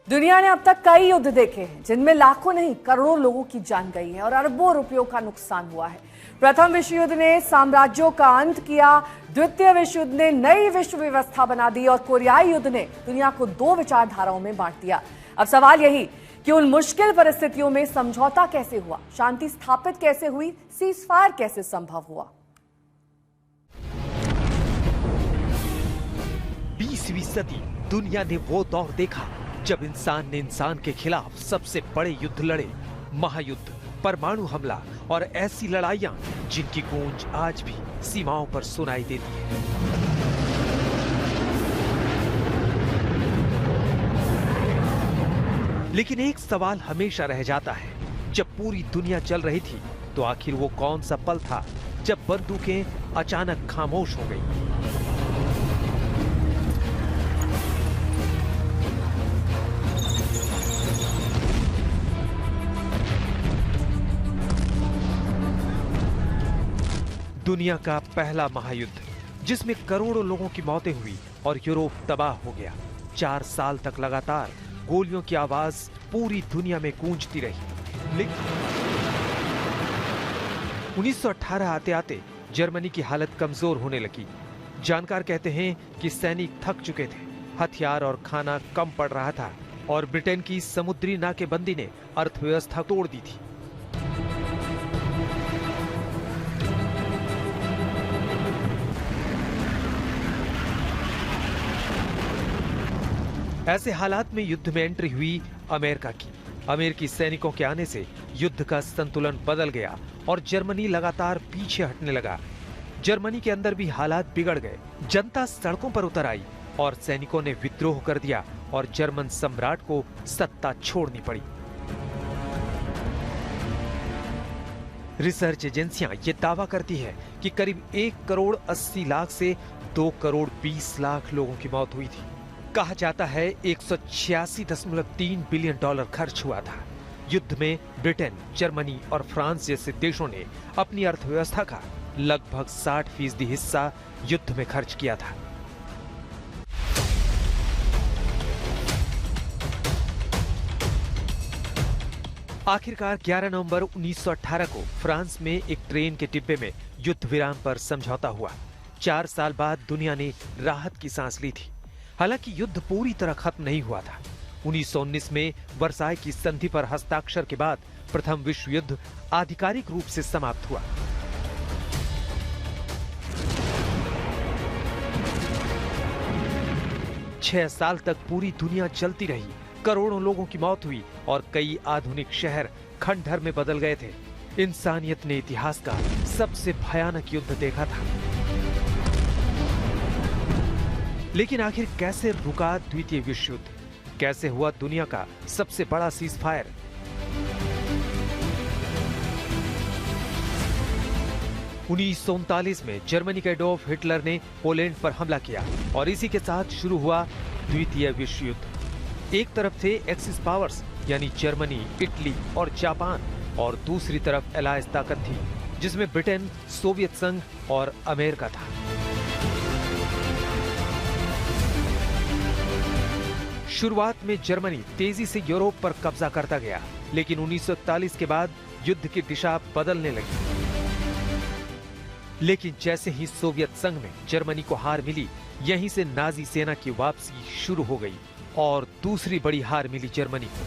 दुनिया ने अब तक कई युद्ध देखे हैं जिनमें लाखों नहीं करोड़ों लोगों की जान गई है और अरबों रुपयों का नुकसान हुआ है। प्रथम विश्व युद्ध ने साम्राज्यों का अंत किया, द्वितीय विश्व युद्ध ने नई विश्व व्यवस्था बना दी और कोरियाई युद्ध ने दुनिया को दो विचारधाराओं में बांट दिया। अब सवाल यही कि उन मुश्किल परिस्थितियों में समझौता कैसे हुआ, शांति स्थापित कैसे हुई, सीजफायर कैसे संभव हुआ। 20वीं सदी दुनिया ने वो दौर देखा जब इंसान ने इंसान के खिलाफ सबसे बड़े युद्ध लड़े, महायुद्ध, परमाणु हमला और ऐसी लड़ाइयां जिनकी गूंज आज भी सीमाओं पर सुनाई देती है। लेकिन एक सवाल हमेशा रह जाता है, जब पूरी दुनिया चल रही थी तो आखिर वो कौन सा पल था जब बंदूकें अचानक खामोश हो गई। दुनिया का पहला महायुद्ध जिसमें करोड़ों लोगों की मौतें हुई और यूरोप तबाह हो गया। 4 साल तक लगातार गोलियों की आवाज पूरी दुनिया में गूंजती रही। लेकिन 1918 आते आते जर्मनी की हालत कमजोर होने लगी। जानकार कहते हैं कि सैनिक थक चुके थे, हथियार और खाना कम पड़ रहा था और ब्रिटेन की समुद्री नाकेबंदी ने अर्थव्यवस्था तोड़ दी थी। ऐसे हालात में युद्ध में एंट्री हुई अमेरिका की। अमेरिकी सैनिकों के आने से युद्ध का संतुलन बदल गया और जर्मनी लगातार पीछे हटने लगा। जर्मनी के अंदर भी हालात बिगड़ गए। जनता सड़कों पर उतर आई और सैनिकों ने विद्रोह कर दिया और जर्मन सम्राट को सत्ता छोड़नी पड़ी। रिसर्च एजेंसियां ये दावा करती है कि करीब 1 करोड़ 80 लाख से 2 करोड़ 20 लाख लोगों की मौत हुई थी। कहा जाता है 186.3 बिलियन डॉलर खर्च हुआ था। युद्ध में ब्रिटेन, जर्मनी और फ्रांस जैसे देशों ने अपनी अर्थव्यवस्था का लगभग 60% हिस्सा युद्ध में खर्च किया था। आखिरकार 11 नवंबर 1918 को फ्रांस में एक ट्रेन के डिब्बे में युद्ध विराम पर समझौता हुआ। 4 साल बाद दुनिया ने राहत की सांस ली थी। हालांकि युद्ध पूरी तरह खत्म नहीं हुआ था। 1919 में वर्साय की संधि पर हस्ताक्षर के बाद प्रथम विश्व युद्ध आधिकारिक रूप से समाप्त हुआ। छह साल तक पूरी दुनिया चलती रही, करोड़ों लोगों की मौत हुई और कई आधुनिक शहर खंडहर में बदल गए थे। इंसानियत ने इतिहास का सबसे भयानक युद्ध देखा था। लेकिन आखिर कैसे रुका द्वितीय विश्व युद्ध? कैसे हुआ दुनिया का सबसे बड़ा सीजफायर? उन्नीस में जर्मनी के एडोल्फ हिटलर ने पोलैंड पर हमला किया और इसी के साथ शुरू हुआ द्वितीय विश्व युद्ध। एक तरफ थे एक्सिस पावर्स यानी जर्मनी, इटली और जापान और दूसरी तरफ एलायंस ताकत थी जिसमें ब्रिटेन, सोवियत संघ और अमेरिका था। शुरुआत में जर्मनी तेजी से यूरोप पर कब्जा करता गया, लेकिन 1941 के बाद युद्ध की दिशा बदलने लगी। लेकिन जैसे ही सोवियत संघ में जर्मनी को हार मिली, यहीं से नाजी सेना की वापसी शुरू हो गई और दूसरी बड़ी हार मिली जर्मनी को।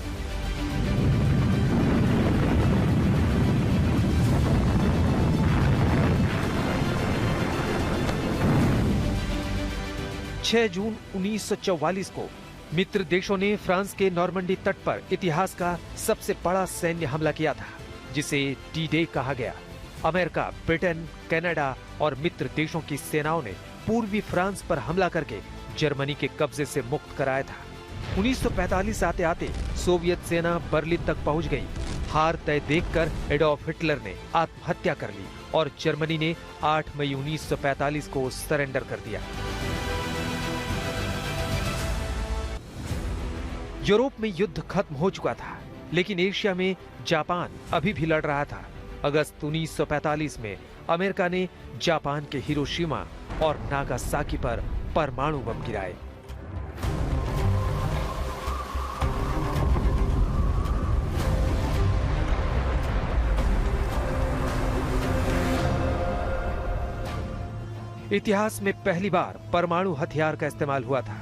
जून 1944 को मित्र देशों ने फ्रांस के नॉर्मंडी तट पर इतिहास का सबसे बड़ा सैन्य हमला किया था, जिसे डी डे कहा गया। अमेरिका, ब्रिटेन, कनाडा और मित्र देशों की सेनाओं ने पूर्वी फ्रांस पर हमला करके जर्मनी के कब्जे से मुक्त कराया था। 1945 आते आते सोवियत सेना बर्लिन तक पहुंच गई। हार तय देखकर एडोल्फ हिटलर ने आत्महत्या कर ली और जर्मनी ने 8 मई 1945 को सरेंडर कर दिया। यूरोप में युद्ध खत्म हो चुका था, लेकिन एशिया में जापान अभी भी लड़ रहा था। अगस्त 1945 में अमेरिका ने जापान के हिरोशिमा और नागासाकी पर परमाणु बम गिराए। इतिहास में पहली बार परमाणु हथियार का इस्तेमाल हुआ था।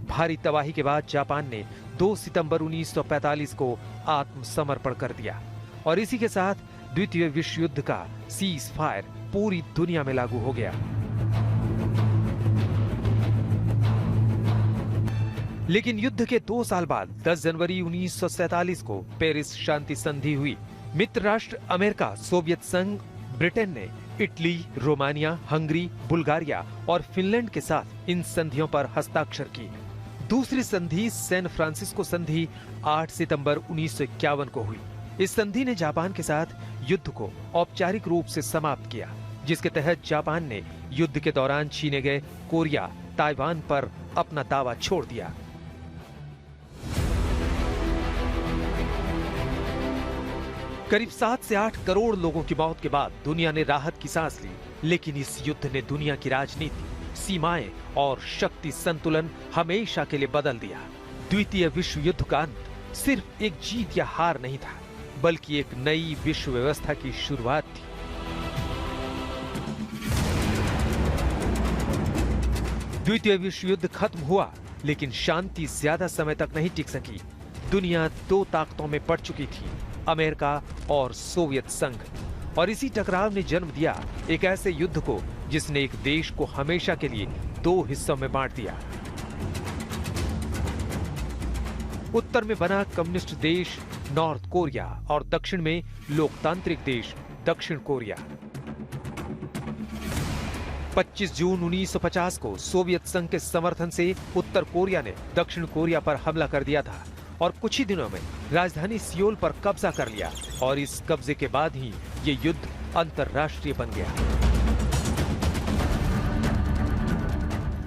भारी तबाही के बाद जापान ने 2 सितंबर 1945 को आत्मसमर्पण कर दिया और इसी के साथ द्वितीय विश्व युद्ध का सीज फायर पूरी दुनिया में लागू हो गया। लेकिन युद्ध के 2 साल बाद 10 जनवरी 1947 को पेरिस शांति संधि हुई। मित्र राष्ट्र अमेरिका, सोवियत संघ, ब्रिटेन ने इटली, रोमानिया, हंगरी, बुल्गारिया और फिनलैंड के साथ इन संधियों पर हस्ताक्षर किए। दूसरी संधि सैन फ्रांसिस्को संधि 8 सितंबर 1951 को हुई। इस संधि ने जापान के साथ युद्ध को औपचारिक रूप से समाप्त किया, जिसके तहत जापान ने युद्ध के दौरान छीने गए कोरिया, ताइवान पर अपना दावा छोड़ दिया। करीब 7 से 8 करोड़ लोगों की मौत के बाद दुनिया ने राहत की सांस ली, लेकिन इस युद्ध ने दुनिया की राजनीति, सीमाएं और शक्ति संतुलन हमेशा के लिए बदल दिया। द्वितीय विश्व युद्ध का अंत सिर्फ एक जीत या हार नहीं था, बल्कि एक नई विश्व व्यवस्था की शुरुआत थी। द्वितीय विश्व युद्ध खत्म हुआ, लेकिन शांति ज्यादा समय तक नहीं टिक सकी। दुनिया 2 ताकतों में पड़ चुकी थी, अमेरिका और सोवियत संघ, और इसी टकराव ने जन्म दिया एक ऐसे युद्ध को जिसने एक देश को हमेशा के लिए 2 हिस्सों में बांट दिया। उत्तर में बना कम्युनिस्ट देश नॉर्थ कोरिया और दक्षिण में लोकतांत्रिक देश दक्षिण कोरिया। 25 जून 1950 को सोवियत संघ के समर्थन से उत्तर कोरिया ने दक्षिण कोरिया पर हमला कर दिया था और कुछ ही दिनों में राजधानी सियोल पर कब्जा कर लिया, और इस कब्जे के बाद ही ये युद्ध अंतर्राष्ट्रीय बन गया।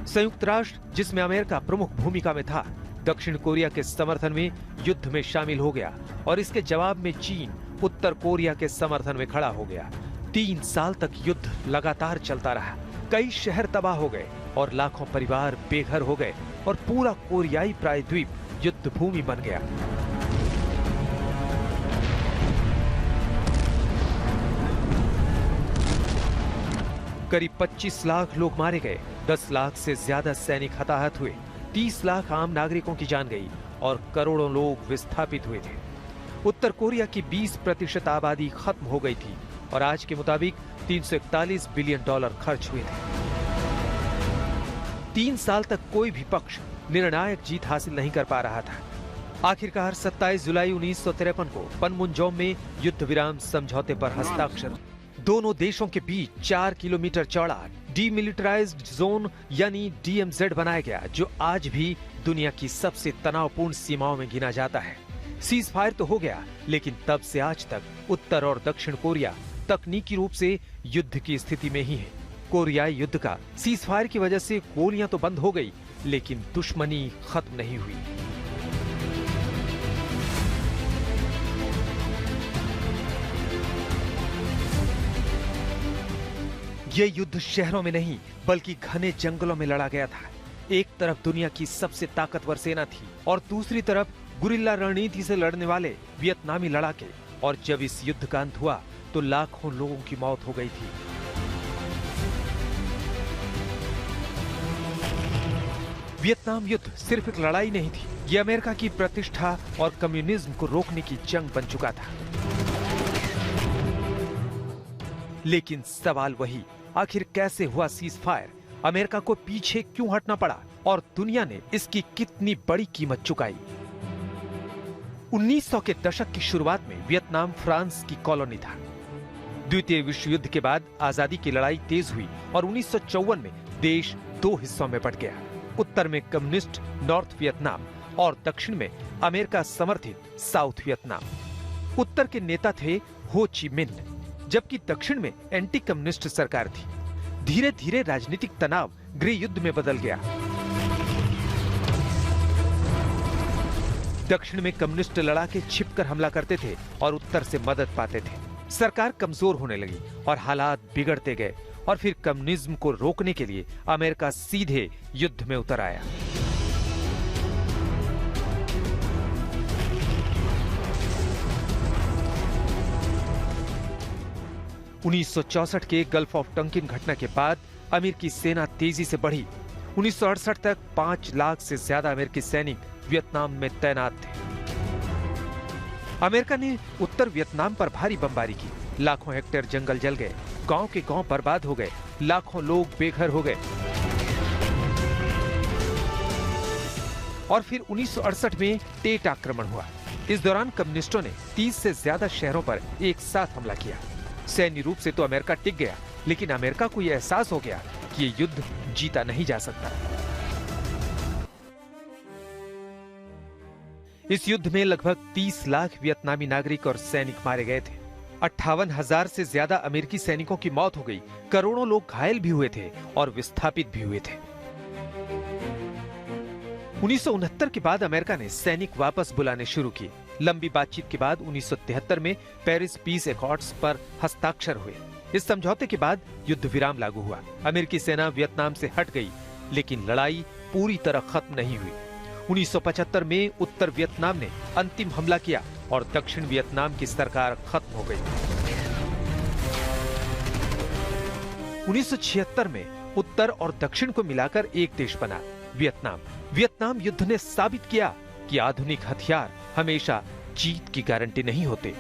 संयुक्त राष्ट्र, जिसमें अमेरिका प्रमुख भूमिका में था, दक्षिण कोरिया के समर्थन में युद्ध में शामिल हो गया और इसके जवाब में चीन उत्तर कोरिया के समर्थन में खड़ा हो गया। 3 साल तक युद्ध लगातार चलता रहा। कई शहर तबाह हो गए और लाखों परिवार बेघर हो गए और पूरा कोरियाई प्रायद्वीप युद्ध भूमि बन गया। करीब 25 लाख लोग मारे गए, 10 लाख से ज्यादा सैनिक हताहत हुए, 30 लाख आम नागरिकों की जान गई और करोड़ों लोग विस्थापित हुए थे। उत्तर कोरिया की 20% आबादी खत्म हो गई थी और आज के मुताबिक $341 बिलियन खर्च हुए थे। 3 साल तक कोई भी पक्ष निर्णायक जीत हासिल नहीं कर पा रहा था। आखिरकार 27 जुलाई 1953 को पनमुनजोम में युद्ध विराम समझौते पर हस्ताक्षर। दोनों देशों के बीच 4 किलोमीटर चौड़ा डीमिलिटराइज्ड जोन यानी DMZ बनाया गया, जो आज भी दुनिया की सबसे तनावपूर्ण सीमाओं में गिना जाता है। सीज फायर तो हो गया, लेकिन तब से आज तक उत्तर और दक्षिण कोरिया तकनीकी रूप से युद्ध की स्थिति में ही है। कोरियाई युद्ध का सीज फायर की वजह से गोलियां तो बंद हो गई, लेकिन दुश्मनी खत्म नहीं हुई। ये युद्ध शहरों में नहीं बल्कि घने जंगलों में लड़ा गया था। एक तरफ दुनिया की सबसे ताकतवर सेना थी और दूसरी तरफ गुरिल्ला रणनीति से लड़ने वाले वियतनामी लड़ाके। और जब इस युद्ध का अंत हुआ तो लाखों लोगों की मौत हो गई थी। वियतनाम युद्ध सिर्फ एक लड़ाई नहीं थी, ये अमेरिका की प्रतिष्ठा और कम्युनिज्म को रोकने की जंग बन चुका था। लेकिन सवाल वही, आखिर कैसे हुआ सीज फायर? अमेरिका को पीछे क्यों हटना पड़ा और दुनिया ने इसकी कितनी बड़ी कीमत चुकाई? 1900 के दशक की शुरुआत में वियतनाम फ्रांस की कॉलोनी था। द्वितीय विश्व युद्ध के बाद आजादी की लड़ाई तेज हुई और 1954 में देश 2 हिस्सों में बंट गया। उत्तर में कम्युनिस्ट नॉर्थ वियतनाम और दक्षिण में अमेरिका समर्थित साउथ वियतनाम। उत्तर के नेता थे हो ची मिन्ह, जबकि दक्षिण में एंटी कम्युनिस्ट सरकार थी। धीरे धीरे राजनीतिक तनाव गृह युद्ध में बदल गया। दक्षिण में कम्युनिस्ट लड़ाके छिपकर हमला करते थे और उत्तर से मदद पाते थे। सरकार कमजोर होने लगी और हालात बिगड़ते गए और फिर कम्युनिज्म को रोकने के लिए अमेरिका सीधे युद्ध में उतर आया। 1964 के गल्फ ऑफ टंकिन घटना के बाद अमेरिकी सेना तेजी से बढ़ी। 1968 तक 5 लाख से ज्यादा अमेरिकी सैनिक वियतनाम में तैनात थे। अमेरिका ने उत्तर वियतनाम पर भारी बमबारी की। लाखों हेक्टेयर जंगल जल गए, गांव के गांव बर्बाद हो गए, लाखों लोग बेघर हो गए। और फिर 1968 में टेट आक्रमण हुआ। इस दौरान कम्युनिस्टों ने 30 से ज्यादा शहरों पर एक साथ हमला किया। सैन्य रूप से तो अमेरिका टिक गया, लेकिन अमेरिका को यह एहसास हो गया कि ये युद्ध जीता नहीं जा सकता। इस युद्ध में लगभग 30 लाख वियतनामी नागरिक और सैनिक मारे गए थे। 58,000 से ज्यादा अमेरिकी सैनिकों की मौत हो गई, करोड़ों लोग घायल भी हुए थे और विस्थापित भी हुए थे। 1969 के बाद अमेरिका ने सैनिक वापस बुलाने शुरू किए। लंबी बातचीत के बाद 1973 में पेरिस पीस एकॉर्ड्स पर हस्ताक्षर हुए। इस समझौते के बाद युद्ध विराम लागू हुआ। अमेरिकी सेना वियतनाम से हट गई, लेकिन लड़ाई पूरी तरह खत्म नहीं हुई। 1975 में उत्तर वियतनाम ने अंतिम हमला किया और दक्षिण वियतनाम की सरकार खत्म हो गई। 1976 में उत्तर और दक्षिण को मिलाकर एक देश बना, वियतनाम। वियतनाम युद्ध ने साबित किया कि आधुनिक हथियार हमेशा जीत की गारंटी नहीं होते।